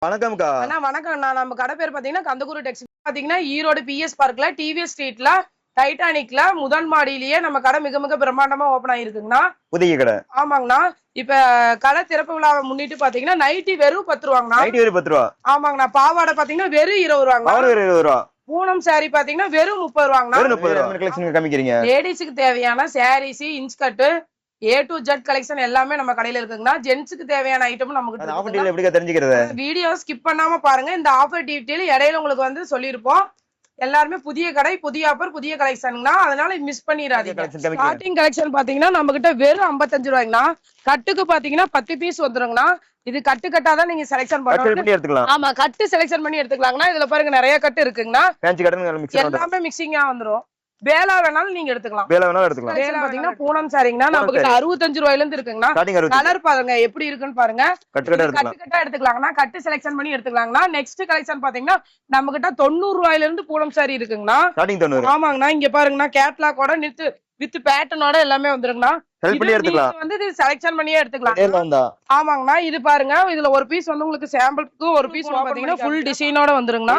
வணக்கம்க்கா. அண்ணா வணக்கம்ண்ணா. நம்ம கடை பேர் பாத்தீங்கன்னா கந்தகுரு டெக்ஸ் பாத்தீங்கன்னா ஈரோடு பிஎஸ் பார்க்ல டிவிஎஸ் ஸ்ட்ரீட்ல டைட்டானிக்ல முதல் மாடியிலேயே நம்ம கடை மிக மிக பிரம்மாண்டமா ஓபன் ஆயிருக்குங்கண்ணா. புதிய கடை. ஆமாங்கண்ணா. இப்ப கடை திறப்பு விழாவை முன்னிட்டு பாத்தீங்கன்னா நைட்டி வெறும் 10 ரூபாங்கண்ணா. நைட்டி வெறும் 10 ரூபா. ஆமாங்கண்ணா. பாவாடை பாத்தீங்கன்னா வெறும் 20 ரூபாங்கண்ணா. வெறும் 20 ரூபா. பூனம் சாரி பாத்தீங்கன்னா வெறும் 30 ரூபாங்கண்ணா. வெறும் 30 ரூபா. கலெக்ஷன் காமிக்கிறீங்க. லேடிஸ்க்கு தேவையான saris, inskirt, A to Z collection எல்லாமே நம்ம கடையில இருக்குங்கண்ணா. ஜென்ட்ஸ்க்கு தேவையான ஐட்டம் நமக்கு அந்த ஆஃபர் டீல் எப்படிங்க தெரிஞ்சுக்கிறது? வீடியோ ஸ்கிப் பண்ணாம பாருங்க. இந்த ஆஃபர் டீடைல் இடையில உங்களுக்கு வந்து சொல்லிருப்போம். எல்லாருமே புதிய கடை, புதிய ஆஃபர், புதிய கலெக்ஷன்ங்கண்ணா. அதனால மிஸ் பண்ணிடாதீங்க. ஸ்டார்டிங் கலெக்ஷன் பாத்தீங்கன்னா நம்ம கிட்ட வெறும் 55 ரூபாய்ங்கண்ணா. கட்டுக்கு பாத்தீங்கன்னா 10 பீஸ் வந்துருங்கண்ணா. இது கட்டு கட்டாதான் நீங்க செலக்ஷன் பண்ணணும். ஆமா, கட்டு செலக்ஷன் பண்ணி எடுத்துக்கலாங்கண்ணா. இதுல பாருங்க நிறைய கட்டு இருக்குங்கண்ணா. எல்லாமே மிக்சிங்கா வந்துரும். வேலா வேணாலும் நீங்க எடுத்துக்கலாம். வேலா பாத்தீங்கன்னா பூனம் சாரிங்கண்ணா. நம்ம கிட்ட 65 ரூபாயில இருந்து இருக்குங்கண்ணா. கலர் பாருங்க எப்படி இருக்குன்னு பாருங்க. கட்டு கட்டா எடுத்துக்கலாங்கண்ணா. கட்டு செலக்ஷன் பண்ணி எடுத்துக்கலாங்கண்ணா. நெக்ஸ்ட் கலெக்ஷன் பாத்தீங்கன்னா நம்ம கிட்ட 90 ரூபாயில இருந்து பூனம் சாரி இருக்குங்கண்ணா. ஆமாங்கண்ணா. இங்க பாருங்கண்ணா, கேட்லாகோட வித் பேட்டர்னோட எல்லாமே வந்துருங்கண்ணா. வந்து செலக்ஷன் பண்ணியே எடுத்துக்கலாம். ஆமாங்கண்ணா. இது பாருங்க, இதுல ஒரு பீஸ் வந்து உங்களுக்கு சாம்பிளுக்கு, ஒரு பீஸ் பாத்தீங்கன்னா ஃபுல் டிசைனோட வந்துருங்கண்ணா.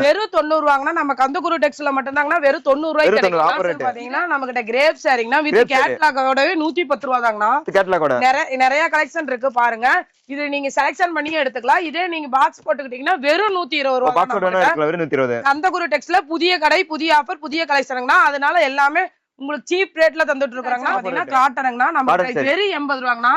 வெறும் 90 ரூபாங்கண்ணா. நம்ம கந்தகுரு டெக்ஸ்ல மட்டும்தாங்கண்ணா வெறும் 90 ரூபாய்க்கு கிடைக்கும். பாத்தீங்கன்னா நம்ம கிட்ட கிரேப் சாரிங்கண்ணா வித் கேட்லாகோடவே 110 ரூபா தாங்கண்ணா. நிறைய கலெக்ஷன் இருக்கு பாருங்க. இது நீங்க செலக்ஷன் பண்ணியே எடுத்துக்கலாம். இதே நீங்க பாக்ஸ் போட்டுக்கிட்டீங்கன்னா வெறும் 120 ரூபா. கந்தகுரு டெக்ஸ்ல புதிய கடை, புதிய ஆஃபர், புதிய கலெக்ஷனுங்கண்ணா. அதனால எல்லாமே உங்களுக்கு சீப் ரேட்ல தந்துட்டு இருக்காங்க. பாத்தீங்கன்னா காட்டனுங்கண்ணா. நம்ம வெறும் 80 ரூபாங்கண்ணா.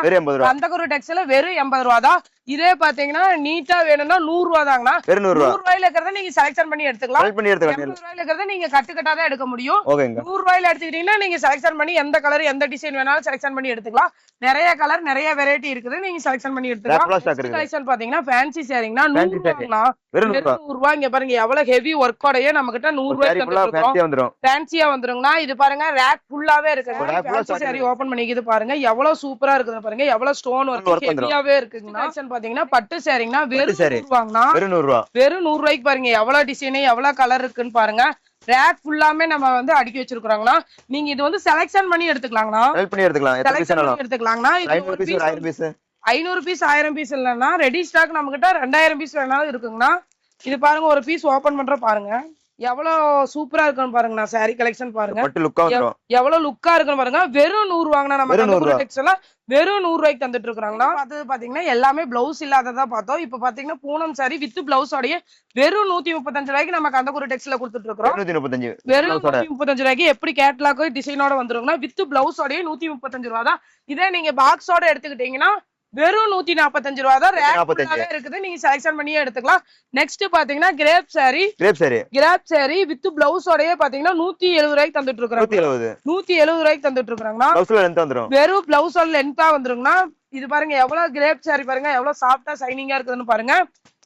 கந்தகுரு டெக்ஸ்ல வெறும் 80 ரூபா தான். இதே பாத்தீங்கன்னா நீட்டா வேணும்னா 100 ரூபா தாங்கண்ணா. 100 ரூபாயில இருக்கிறத நீங்க செலக்ஷன் பண்ணி எடுத்துக்கலாம். 80 ரூபாயில இருக்கிறத நீங்க கட்டு கட்டாதான் எடுக்க முடியும். 100 ரூபாயில எடுத்துக்கிட்டீங்கன்னா நீங்க செலக்ஷன் பண்ணி எந்த கலர் எந்த டிசைன் வேணாலும் செலக்ஷன் பண்ணி எடுத்துக்கலாம். நிறைய கலர், நிறைய வெரைட்டி இருக்குது. நீங்க செலக்ஷன் பண்ணி எடுத்துக்கலாம். கலெக்ஷன் பாத்தீங்கன்னா ஃபேன்சி சாரிங்கண்ணா. 100 ரூபாங்கண்ணா. 100 ரூபா. இங்க பாருங்க எவ்வளவு ஹெவி ஒர்க்கோடயே நம்ம கிட்ட 100 ரூபாய்க்கு ஃபேன்சியா வந்துருங்கண்ணா. இது பாருங்க ரேக் ஃபுல்லாவே இருக்கு. சாரி ஓபன் பண்ணிக்கிது பாருங்க எவ்வளவு சூப்பரா இருக்குது பாருங்க. எவ்வளவு ஸ்டோன் ஒர்க் ஹெவியாவே இருக்குங்கண்ணா. பாத்தீங்கன்னா பட்டு சாரிங்கண்ணா. வெறும் 100 ரூபாங்கண்ணா. வெறும் 100 ரூபாய்க்கு பாருங்க எவ்வளவு டிசைன், எவ்வளவு கலர் இருக்குன்னு பாருங்க. ரேக் ஃபுல்லாமே நம்ம வந்து அடுக்கி வச்சிருக்காங்கண்ணா. நீங்க இது வந்து செலக்ஷன் பண்ணி எடுத்துக்கலாங்கண்ணா. எடுத்துக்கலாங்கண்ணா. 500 பீஸ் 1000 பீஸ் இல்லன்னா ரெடி ஸ்டாக் நம்ம கிட்ட 2000 பீஸ் வேணாலும் இருக்குங்கண்ணா. இது பாருங்க, ஒரு பீஸ் ஓபன் பண்ற பாருங்க எவ்வளவு சூப்பரா இருக்குன்னு பாருங்கண்ணா. சாரி கலெக்ஷன் பாருங்க எவ்வளவு லுக்கா இருக்குன்னு பாருங்க. வெறும் 100 ரூபாங்கண்ணா. நம்ம வெறும் 100 ரூபாய்க்கு தந்துட்டு இருக்காங்கண்ணா. அது பாத்தீங்கன்னா எல்லாமே பிளவுஸ் இல்லாததா பார்த்தோம். இப்ப பாத்தீங்கன்னா பூனம் சாரி வித் பிளவுஸோடய வெறும் 135 ரூபாய்க்கு நம்ம கந்தகுரு டெக்ஸ்ல கொடுத்துட்டு இருக்கோம். வெறும் 135 ரூபாய்க்கு எப்படி கேட்லாக் டிசைனோட வந்துருங்கண்ணா. வித் பிளவுஸோடய 135 ரூபா தான். இதே நீங்க பாக்ஸோட எடுத்துக்கிட்டீங்கன்னா வெறும் 145 ரூபா தான். இருக்குது. நீங்க செலக்ஷன் பண்ணியே எடுத்துக்கலாம். நெக்ஸ்ட் பாத்தீங்கன்னா கிரேப் சாரி வித் பிளவுஸோடயே பாத்தீங்கன்னா 170 ரூபாய்க்கு தந்துட்டு இருக்காங்க. 170 ரூபாய்க்கு தந்துட்டு இருக்காங்கண்ணா. வெறும் பிளவுஸோட லென்த்தா வந்துருங்கண்ணா. இது பாருங்க எவ்வளவு கிரேப் சாரி பாருங்க எவ்வளவு சாஃப்டா ஷைனிங்கா இருக்குதுன்னு பாருங்க.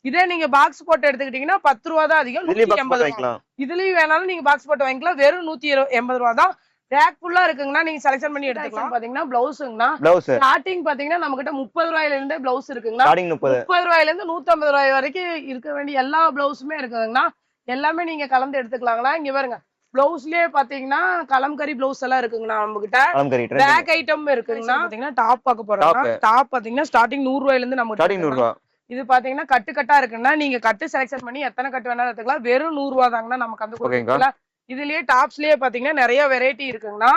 இதே நீங்க பாக்ஸ் போட்டு எடுத்துக்கிட்டீங்கன்னா 10 ரூபா தான் அதிகம். 180 ரூபா. இதுலயும் வேணாலும் நீங்க பாக்ஸ் போட்டு வாங்கிக்கலாம். வெறும் 180 ரூபா தான். ரேக் ஃபுல்லா இருக்குங்கண்ணா. நீங்க செலக்ஷன் பண்ணி எடுத்துக்கலாம். பாத்தீங்கன்னா பிளவுஸ்ங்கண்ணா. ஸ்டார்டிங் பாத்தீங்கன்னா நம்ம கிட்ட 30 ரூபாயில இருந்து பிளவுஸ் இருக்குங்கண்ணா. 30 ரூபாயில இருந்து 150 ரூபாய் வரைக்கும் இருக்க வேண்டிய எல்லா பிளவுஸுமே இருக்குதுங்கண்ணா. எல்லாமே நீங்க கலந்து எடுத்துக்கலாங்கண்ணா. இங்க பாருங்க பிளவுஸ்லயே பாத்தீங்கன்னா கலம்கரி பிளவுஸ் எல்லாம் இருக்குங்கண்ணா. நம்ம கிட்ட பேக் ஐட்டம் இருக்குங்கண்ணா. பாத்தீங்கன்னா டாப் பார்க்க போறோம். டாப் பாத்தீங்கன்னா ஸ்டார்டிங் 100 ரூபாயில இருந்து நம்ம இது பாத்தீங்கன்னா கட்டு கட்டா இருக்குன்னா நீங்க கட்டு செலக்ஷன் பண்ணி எத்தனை கட்டு வேணாலும் எடுத்துக்கலாம். வெறும் 100 ரூபா தாங்கண்ணா. நமக்கு அந்த கொடுக்கல. இதுலயே டாப்ஸ்லயே பாத்தீங்கன்னா நிறைய வெரைட்டி இருக்குங்கண்ணா.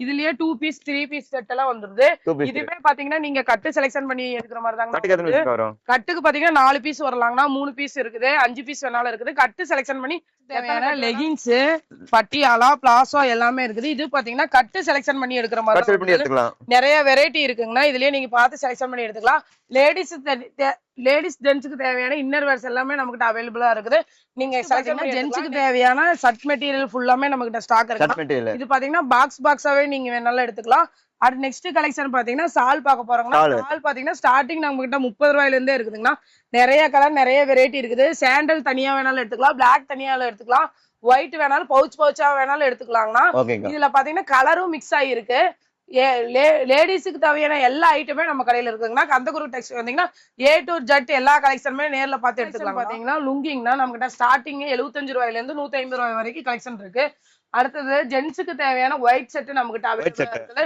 இதுலயே 2 பீஸ் 3 பீஸ் செட் எல்லாம் வந்துருது. இதுவே பாத்தீங்கன்னா நீங்க கட்டு செலக்ஷன் பண்ணி எடுக்கிற மாதிரி தாங்க. கட்டுக்கு பாத்தீங்கன்னா 4 பீஸ் வரலாங்கண்ணா. 3 பீஸ் இருக்குது, 5 பீஸ் வேணாலும் இருக்குது. கட்டு செலக்ஷன் பண்ணி தேவையான லெகின்ஸ், பட்டியாலா, பிளாசோ எல்லாமே இருக்குது. இது பாத்தீங்கன்னா கட்டு செலக்ஷன் பண்ணி எடுக்கிற மாதிரி நிறைய வெரைட்டி இருக்குங்கண்ணா. இதுலயே நீங்க பார்த்து செலக்ஷன் பண்ணி எடுத்துக்கலாம். லேடிஸ் ஜென்ட்ஸுக்கு தேவையான இன்னர் வேர்ஸ் எல்லாமே நமக்கு அவைலபிளா இருக்குது. நீங்க ஜென்ட்ஸுக்கு தேவையான ஷர்ட் மெட்டீரியல் ஃபுல்லாமே நம்ம கிட்ட ஸ்டாக் இருக்கு. இது பாத்தீங்கன்னா பாக்ஸாவே நீங்க வேணாலும் எடுத்துக்கலாம். அடுத்து நெக்ஸ்ட் கலெக்ஷன் பாத்தீங்கன்னா சால் பார்க்க போறோம்னா சால் பாத்தீங்கன்னா ஸ்டார்டிங் நம்ம கிட்ட 30 ரூபாயில இருந்தே இருக்குதுங்கன்னா. நிறைய கலர், நிறைய வெரைட்டி இருக்குது. சாண்டல் தனியா வேணாலும் எடுத்துக்கலாம், பிளாக் தனியா எடுத்துக்கலாம், ஒயிட் வேணாலும் பவுச்சா வேணாலும் எடுத்துக்கலாங்கண்ணா. இதுல பாத்தீங்கன்னா கலரும் மிக்ஸ் ஆகிருக்கு. லேடிஸுக்கு தேவையான எல்லா ஐட்டமே நம்ம கடையில இருக்குங்கண்ணா. கந்தகுரு டெக்ஸ் வந்தீங்கன்னா A to Z எல்லா கலெக்ஷனுமே நேர்ல பார்த்து எடுத்துக்கலாம். பாத்தீங்கன்னா லுங்கிங்னா நம்ம கிட்ட ஸ்டார்டிங் 75 ரூபாயில இருந்து 150 ரூபாய் வரைக்கும் கலெக்ஷன் இருக்கு. அடுத்தது ஜென்ஸுக்கு தேவையான ஒயிட் செட் நம்ம கிட்ட அவைலபிளா இருக்குது.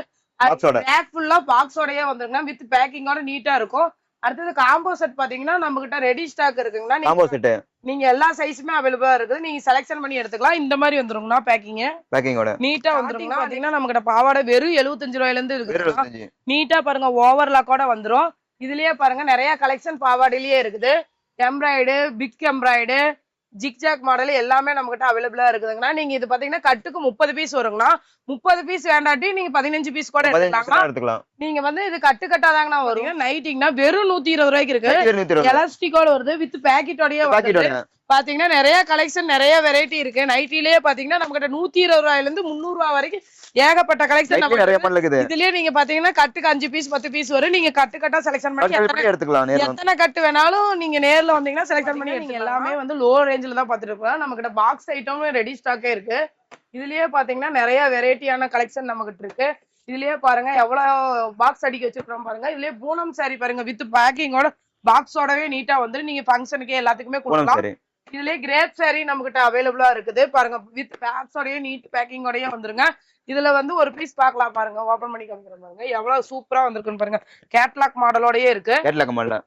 பேக் ஃபுல்லா பாக்ஸோடயே வந்துருங்க. வித் பேக்கிங்கோட நீட்டா இருக்கும். அடுத்தது காம்போ செட் பாத்தீங்கன்னா நம்ம கிட்ட ரெடி ஸ்டாக் இருக்குங்கண்ணா. காம்போ செட் நீங்க எல்லா சைஸுமே அவைலபிளா இருக்குது. நீங்க செலக்ஷன் பண்ணி எடுத்துக்கலாம். இந்த மாதிரி வந்துருங்கண்ணா பேக்கிங்கோட நீட்டா வந்துருங்க. பாத்தீங்கன்னா நம்ம கிட்ட பாவாடை வெறும் 75 ரூபாயில இருந்து இருக்கு. நீட்டா பாருங்க ஓவர்லாக்கோட வந்துரும். இதுலயே பாருங்க நிறைய கலெக்ஷன் பாவாடையிலேயே இருக்குது. எம்ப்ராய்டு, பிக் எம்ப்ராய்டு, ஜிக்ஜாக் மாடல் எல்லாமே நம்ம கிட்ட அவைலபிளா இருக்குதுங்கண்ணா. நீங்க இது பாத்தீங்கன்னா கட்டுக்கு 30 பீஸ் வருங்கண்ணா. 30 பீஸ் வேண்டாட்டி நீங்க 15 பீஸ் கூட எடுத்துக்கலாம். நீங்க வந்து இது கட்டு கட்டாதாங்கண்ணா வருங்க. நைட்டிங்னா வெறும் 120 ரூபாய்க்கு இருக்கு. எலாஸ்டிக்கோட வருது வித் பேக்கெட்டோடய வருது. பாத்தீங்கன்னா நிறைய கலெக்ஷன் நிறைய வெரைட்டி இருக்கு. நைட்டிலேயே பாத்தீங்கன்னா நம்ம கிட்ட 120 ரூபாயில இருந்து 300 ரூபாய் வரைக்கும் ஏகப்பட்ட கலெக்ஷன் இதுலயே நீங்க பாத்தீங்கன்னா கட்டுக்கு 5 பீஸ் 10 பீஸ் வரும். நீங்க கட்டு கட்டா செலக்ஷன் பண்ணி எடுத்துக்கலாம். எத்தனை கட்டு வேணாலும் நீங்க நேர்ல வந்தீங்கன்னா செலக்ஷன் பண்ணி நீங்க எல்லாமே வந்து லோ ரேஞ்சில தான் பாத்துட்டு இருக்கோம். நம்ம கிட்ட பாக்ஸ் ஐட்டம் ரெடி ஸ்டாக்கே இருக்கு. இதுலயே பாத்தீங்கன்னா நிறைய வெரைட்டியான கலெக்ஷன் நம்ம கிட்ட இருக்கு. இதுலயே பாருங்க எவ்வளவு பாக்ஸ் அடிக்க வச்சிருக்கோம் பாருங்க. இதுலயே பூனம் சாரி பாருங்க வித் பேக்கிங்கோட பாக்ஸோடவே நீட்டா வந்து நீங்க ஃபங்க்ஷனுக்கு எல்லாத்துக்குமே கொடுக்கலாம். இதுலயே கிரேப் சாரி நம்ம கிட்ட அவைலபிளா இருக்குது பாருங்க வித் பேக்ஸோடய நீட் பேக்கிங்கோடய வந்துருங்க. இதுல வந்து ஒரு பீஸ் பாக்கலாம் பாருங்க. ஓபன் பண்ணி காமிக்கிறேன் பாருங்க எவ்வளவு சூப்பரா வந்திருக்குன்னு பாருங்க. கேட்லாக் மாடலோடயே இருக்கு.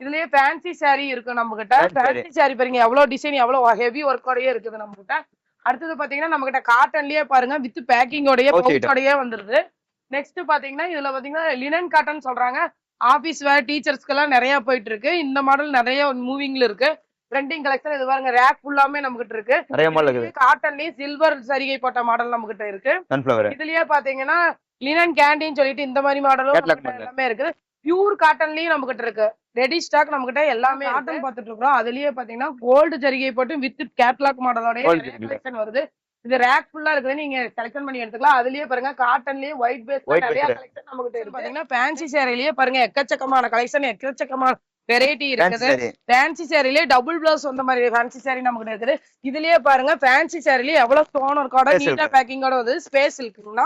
இதுலயே ஃபேன்சி சாரி இருக்கு நம்ம கிட்ட. ஃபேன்சி சாரி பாருங்க எவ்வளவு டிசைன் எவ்வளவு ஹெவி ஒர்க்கோடயே இருக்குது நம்ம கிட்ட. அடுத்தது பாத்தீங்கன்னா நம்ம கிட்ட காட்டன்லயே பாருங்க வித் பேக்கிங்கோடய பவுச்சோடயே வந்துருது. நெக்ஸ்ட் பாத்தீங்கன்னா இதுல பாத்தீங்கன்னா லினன் காட்டன் சொல்றாங்க. ஆபீஸ் வேர் டீச்சர்ஸ்க்கு எல்லாம் நிறைய போயிட்டு இருக்கு. இந்த மாடல் நிறைய மூவிங்ல இருக்கு. ட்ரெண்டிங் கலெக்ஷன் இது பாருங்க ரேக் ஃபுல்லாமே நம்ம கிட்ட இருக்கு. காட்டன்லயே சில்வர் சரிகை போட்ட மாடல் நம்ம கிட்ட இருக்கு. இதுலயே பாத்தீங்கன்னா லினன் கேண்டின்னு சொல்லிட்டு இந்த மாதிரி மாடலும் எல்லாமே இருக்கு. பியூர் காட்டன்லயும் நம்ம கிட்ட இருக்கு. ரெடி ஸ்டாக் நம்ம கிட்ட எல்லாமே காட்டன் பாத்துட்டு இருக்கோம். அதுலயே பாத்தீங்கன்னா கோல்டு சரிகை போட்டு வித் கேட்லாக் மாடலோட கலெக்ஷன் வருது. இது ரேக் ஃபுல்லா இருக்குது. நீங்க செலக்ஷன் பண்ணி எடுத்துக்கலாம். அதுலயே பாருங்க காட்டன்லயே ஒயிட் பேஸ் நிறைய கலெக்ஷன் நம்ம கிட்ட இருக்கு. பாத்தீங்கன்னா ஃபேன்சி சேரிலேயே பாருங்க எக்கச்சக்கமான கலெக்ஷன் எக்கச்சக்கமான வெரைட்டி இருக்குது. ஃபேன்சி சாரிலேயே டபுள் பிளவுஸ் வந்த மாதிரி ஃபேன்சி சாரி நமக்கு இருக்குது. இதுலயே பாருங்க ஃபேன்சி சாரிலேயே எவ்வளவு ஸ்டோன் ஒர்க்கோட நீட்டா பேக்கிங்கோட வந்து ஸ்பேஸ் இருக்குன்னா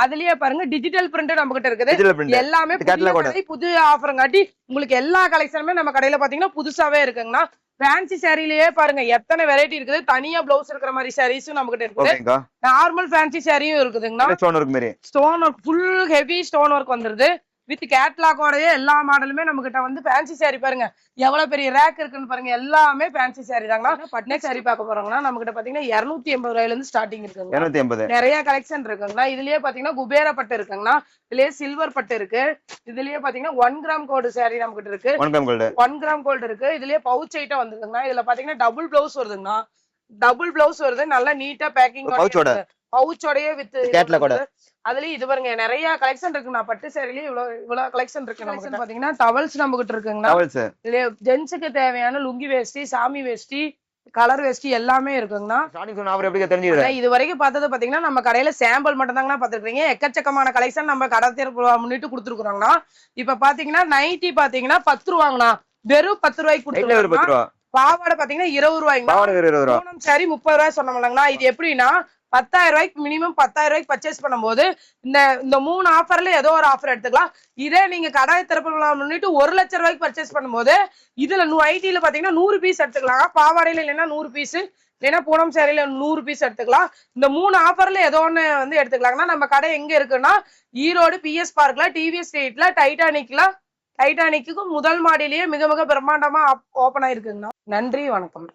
அதுலயே பாருங்க டிஜிட்டல் பிரிண்ட் நம்ம கிட்ட இருக்குது. எல்லாமே புது ஆஃபருங்காட்டி உங்களுக்கு எல்லா கலெக்ஷனுமே நம்ம கடையில பாத்தீங்கன்னா புதுசாவே இருக்குங்கண்ணா. ஃபேன்சி சாரிலேயே பாருங்க எத்தனை வெரைட்டி இருக்குது. தனியா பிளவுஸ் இருக்கிற மாதிரி சாரீஸும் நம்ம கிட்ட இருக்குது. நார்மல் ஃபேன்சி சாரியும் இருக்குதுங்கண்ணா. Stone work full heavy stone work வந்துருது. வித் கேட்லாகோடயே எல்லா மாடலுமே நம்ம கிட்ட வந்து ஃபேன்சி சாரி பாருங்க எவ்வளவு பெரிய ரேக் இருக்குன்னு பாருங்க. எல்லாமே ஃபேன்சி சாரி தாங்கண்ணா. பட்னே சாரி பார்க்க போறோம்னா நம்ம கிட்ட பாத்தீங்கன்னா 280 ரூபாயில இருந்து ஸ்டார்டிங் இருக்குங்க. நிறைய கலெக்ஷன் இருக்குங்கண்ணா. இதுலயே பாத்தீங்கன்னா குபேர பட்டு இருக்குங்கண்ணா. இதுலயே சில்வர் பட்டு இருக்கு. இதுலயே பாத்தீங்கன்னா 1 கிராம் கோல்டு சாரி நம்ம கிட்ட இருக்கு. 1 கிராம் கோல்டு இருக்கு. இதுலயே பவுச் ஐட்டம் வந்துருக்குங்கண்ணா. இதுல பாத்தீங்கன்னா டபுள் பிளவுஸ் வருதுங்கண்ணா. டபுள் பிளவுஸ் வருது. நல்லா நீட்டா பேக்கிங் பவுச்சோடயே வித் கேட்லாகோட. அதுலயும் இது பாருங்க நிறைய கலெக்ஷன் இருக்குண்ணா. பட்டு சேரிலேயே இவ்வளவு கலெக்ஷன் இருக்கு. நமக்கு பாத்தீங்கன்னா டவல்ஸ் நம்ம கிட்ட இருக்குங்கண்ணா. ஜென்ஸுக்கு தேவையான லுங்கி வேஷ்டி, சாமி வேஷ்டி, கலர் வேஷ்டி எல்லாமே இருக்குங்கண்ணா. இது வரைக்கும் பார்த்தது பாத்தீங்கன்னா நம்ம கடையில சாம்பிள் மட்டும் தாங்கண்ணா பாத்துருக்கீங்க. எக்கச்சக்கமான கலெக்ஷன் நம்ம கடை திறப்பு முன்னிட்டு கொடுத்துருக்கோங்கண்ணா. இப்ப பாத்தீங்கன்னா நைட்டி பாத்தீங்கன்னா 10 ரூபாங்கண்ணா. வெறும் 10 ரூபாய்க்கு கொடுத்துருக்கோம். பாவாடை பாத்தீங்கன்னா 20 ரூபாய்ங்க. சரி 30 ரூபாய் சொன்னோம்லங்கண்ணா. இது எப்படின்னா 10,000 ரூபாய்க்கு மினிமம் 10,000 ரூபாய்க்கு பர்ச்சேஸ் பண்ணும்போது இந்த 3 ஆஃபர்ல ஏதோ ஒரு ஆஃபர் எடுத்துக்கலாம். இதே நீங்க கடை திறப்பு முன்னிட்டு 1 லட்சம் ரூபாய்க்கு பர்ச்சேஸ் பண்ணும்போது இதுல ஐடில பாத்தீங்கன்னா 100 பீஸ் எடுத்துக்கலாம். பாவாடையில இல்லைன்னா 100 பீஸ் இல்லைன்னா பூனம் சேரியில 100 பீஸ் எடுத்துக்கலாம். இந்த 3 ஆஃபர்ல ஏதோ ஒண்ணு வந்து எடுத்துக்கலாங்கன்னா நம்ம கடை எங்க இருக்குன்னா ஈரோடு PS பார்க்ல டிவிஎஸ் ஸ்ட்ரீட்ல டைட்டானிக்கு முதல் மாடியிலேயே மிக மிக பிரம்மாண்டமா ஓபன் ஆயிருக்குங்கண்ணா. நன்றி வணக்கம்.